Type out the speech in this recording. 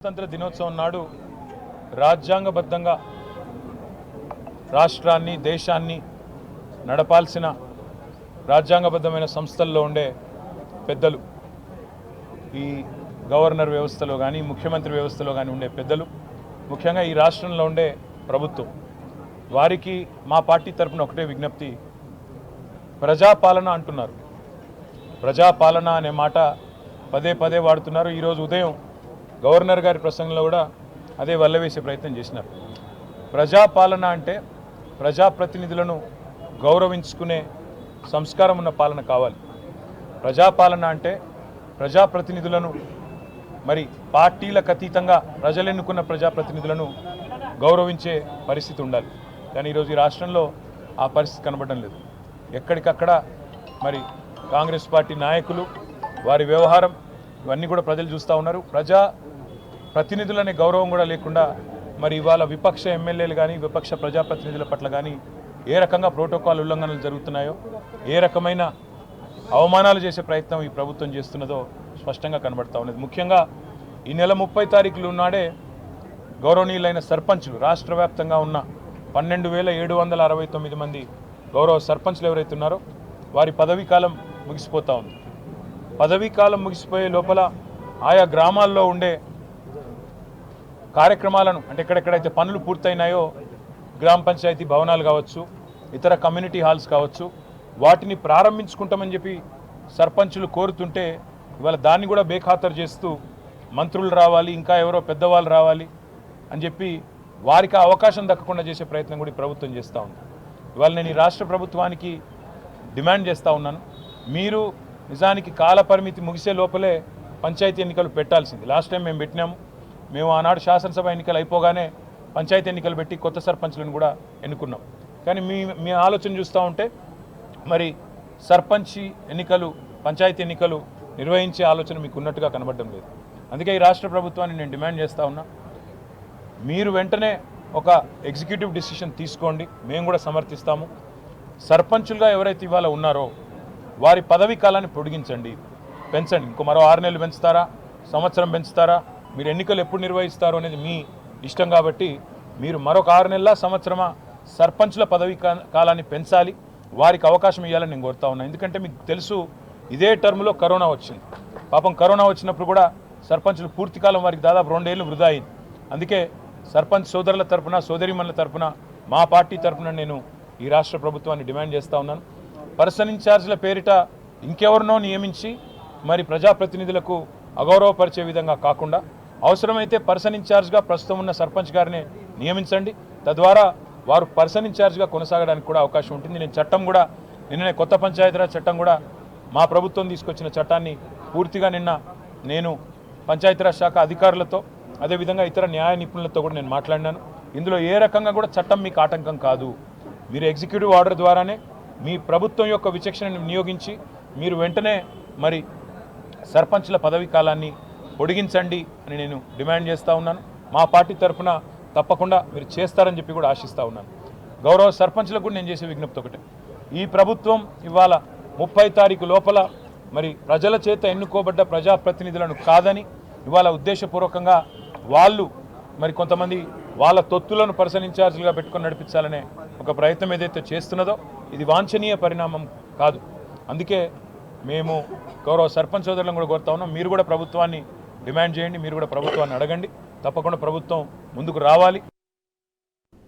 గణతంత్ర దినోత్సవం నాడు రాజ్యాంగబద్ధంగా రాష్ట్రాన్ని దేశాన్ని నడపాల్సిన రాజ్యాంగబద్ధమైన సంస్థల్లో ఉండే పెద్దలు ఈ గవర్నర్ వ్యవస్థలో కానీ ముఖ్యమంత్రి వ్యవస్థలో కానీ ఉండే పెద్దలు ముఖ్యంగా ఈ రాష్ట్రంలో ఉండే ప్రభుత్వం వారికి మా పార్టీ తరపున ఒకటే విజ్ఞప్తి ప్రజాపాలన అంటున్నారు ప్రజాపాలన అనే మాట పదే పదే వాడుతున్నారు ఈరోజు ఉదయం గవర్నర్ గారి ప్రసంగంలో కూడా అదే వల్లవేసే ప్రయత్నం చేసినారు ప్రజాపాలన అంటే ప్రజాప్రతినిధులను గౌరవించుకునే సంస్కారం ఉన్న పాలన కావాలి ప్రజాపాలన అంటే ప్రజాప్రతినిధులను మరి పార్టీలకు అతీతంగా ప్రజలు ఎన్నుకున్న ప్రజాప్రతినిధులను గౌరవించే పరిస్థితి ఉండాలి కానీ ఈరోజు ఈ రాష్ట్రంలో ఆ పరిస్థితి కనబడడం లేదు ఎక్కడికక్కడ మరి కాంగ్రెస్ పార్టీ నాయకులు వారి వ్యవహారం ఇవన్నీ కూడా ప్రజలు చూస్తూ ఉన్నారు ప్రజా ప్రతినిధులనే గౌరవం కూడా లేకుండా మరి ఇవాళ విపక్ష ఎమ్మెల్యేలు కానీ విపక్ష ప్రజాప్రతినిధుల పట్ల కానీ ఏ రకంగా ప్రోటోకాల్ ఉల్లంఘనలు జరుగుతున్నాయో ఏ రకమైన అవమానాలు చేసే ప్రయత్నం ఈ ప్రభుత్వం చేస్తున్నదో స్పష్టంగా కనబడతా ఉన్నది ముఖ్యంగా ఈ నెల 30 తారీఖులు నాడే గౌరవనీయులైన సర్పంచులు రాష్ట్ర వ్యాప్తంగా ఉన్న 12,769 మంది గౌరవ సర్పంచ్లు ఎవరైతే ఉన్నారో వారి పదవీ కాలం ముగిసిపోతూ ఉంది పదవీ కాలం ముగిసిపోయే లోపల ఆయా గ్రామాల్లో ఉండే కార్యక్రమాలను అంటే ఎక్కడెక్కడైతే పనులు పూర్తయినాయో గ్రామ పంచాయతీ భవనాలు కావచ్చు ఇతర కమ్యూనిటీ హాల్స్ కావచ్చు వాటిని ప్రారంభించుకుంటామని చెప్పి సర్పంచులు కోరుతుంటే ఇవాళ దాన్ని కూడా బేఖాతరు చేస్తూ మంత్రులు రావాలి ఇంకా ఎవరో పెద్దవాళ్ళు రావాలి అని చెప్పి వారికి అవకాశం దక్కకుండా చేసే ప్రయత్నం కూడా ప్రభుత్వం చేస్తూ ఉంది ఇవాళ నేను ఈ రాష్ట్ర ప్రభుత్వానికి డిమాండ్ చేస్తూ ఉన్నాను మీరు నిజానికి కాలపరిమితి ముగిసే లోపలే పంచాయతీ ఎన్నికలు పెట్టాల్సింది లాస్ట్ టైం మేము పెట్టినాము మేము ఆనాడు శాసనసభ ఎన్నికలు అయిపోగానే పంచాయతీ ఎన్నికలు పెట్టి కొత్త సర్పంచ్లను కూడా ఎన్నుకున్నాం కానీ మీ ఆలోచన చూస్తూ ఉంటే మరి సర్పంచ్ ఎన్నికలు పంచాయతీ ఎన్నికలు నిర్వహించే ఆలోచన మీకు ఉన్నట్టుగా కనబడడం లేదు అందుకే ఈ రాష్ట్ర ప్రభుత్వాన్ని నేను డిమాండ్ చేస్తూ ఉన్నా మీరు వెంటనే ఒక ఎగ్జిక్యూటివ్ డిసిషన్ తీసుకోండి మేము కూడా సమర్థిస్తాము సర్పంచులుగా ఎవరైతే ఇవాళ ఉన్నారో వారి పదవీ కాలాన్ని పొడిగించండి పెంచండి ఇంకో మరో 6 నెలలు పెంచుతారా సంవత్సరం పెంచుతారా మీరు ఎన్నికలు ఎప్పుడు నిర్వహిస్తారో అనేది మీ ఇష్టం కాబట్టి మీరు మరొక 6 నెలల సంవత్సరమా సర్పంచుల పదవీ కాలాన్ని పెంచాలి వారికి అవకాశం ఇవ్వాలని నేను కోరుతా ఉన్నాను ఎందుకంటే మీకు తెలుసు ఇదే టర్మ్లో కరోనా వచ్చింది పాపం కరోనా వచ్చినప్పుడు కూడా సర్పంచులు పూర్తికాలం వారికి దాదాపు 2 ఏళ్ళు వృధా అయింది అందుకే సర్పంచ్ సోదరుల తరపున సోదరిమణుల తరపున మా పార్టీ తరపున నేను ఈ రాష్ట్ర ప్రభుత్వాన్ని డిమాండ్ చేస్తూ ఉన్నాను పర్సన్ ఇన్ఛార్జ్ల పేరిట ఇంకెవరినో నియమించి మరి ప్రజాప్రతినిధులకు అగౌరవపరిచే విధంగా కాకుండా అవసరమైతే పర్సన్ ఇన్ఛార్జ్గా ప్రస్తుతం ఉన్న సర్పంచ్ గారిని నియమించండి తద్వారా వారు పర్సన్ ఇన్ఛార్జ్గా కొనసాగడానికి కూడా అవకాశం ఉంటుంది నేను చట్టం కూడా నిన్ననే కొత్త పంచాయతీరాజ్ చట్టం కూడా మా ప్రభుత్వం తీసుకొచ్చిన చట్టాన్ని పూర్తిగా నిన్న నేను పంచాయతీరాజ్ శాఖ అధికారులతో అదేవిధంగా ఇతర న్యాయ నిపుణులతో కూడా నేను మాట్లాడినాను ఇందులో ఏ రకంగా కూడా చట్టం మీకు ఆటంకం కాదు మీరు ఎగ్జిక్యూటివ్ ఆర్డర్ ద్వారానే మీ ప్రభుత్వం యొక్క విచక్షణను వినియోగించి మీరు వెంటనే మరి సర్పంచ్ల పదవీ కాలాన్ని పొడిగించండి అని నేను డిమాండ్ చేస్తూ ఉన్నాను మా పార్టీ తరఫున తప్పకుండా మీరు చేస్తారని చెప్పి కూడా ఆశిస్తూ ఉన్నాను గౌరవ సర్పంచ్లకు కూడా నేను చేసే విజ్ఞప్తి ఒకటే ఈ ప్రభుత్వం ఇవాళ 30 తారీఖు లోపల మరి ప్రజల చేత ఎన్నుకోబడ్డ ప్రజాప్రతినిధులను కాదని ఇవాళ ఉద్దేశపూర్వకంగా వాళ్ళు మరి కొంతమంది వాళ్ళ తొత్తులను పర్సన్ ఇన్ఛార్జీలుగా పెట్టుకొని నడిపించాలనే ఒక ప్రయత్నం ఏదైతే చేస్తున్నదో ఇది వాంఛనీయ పరిణామం కాదు అందుకే మేము గౌరవ సర్పంచ్ సోదరులను కూడా కోరుతా ఉన్నాం మీరు కూడా ప్రభుత్వాన్ని డిమాండ్ చేయండి మీరు కూడా ప్రభుత్వాన్ని అడగండి తప్పకుండా ప్రభుత్వం ముందుకు రావాలి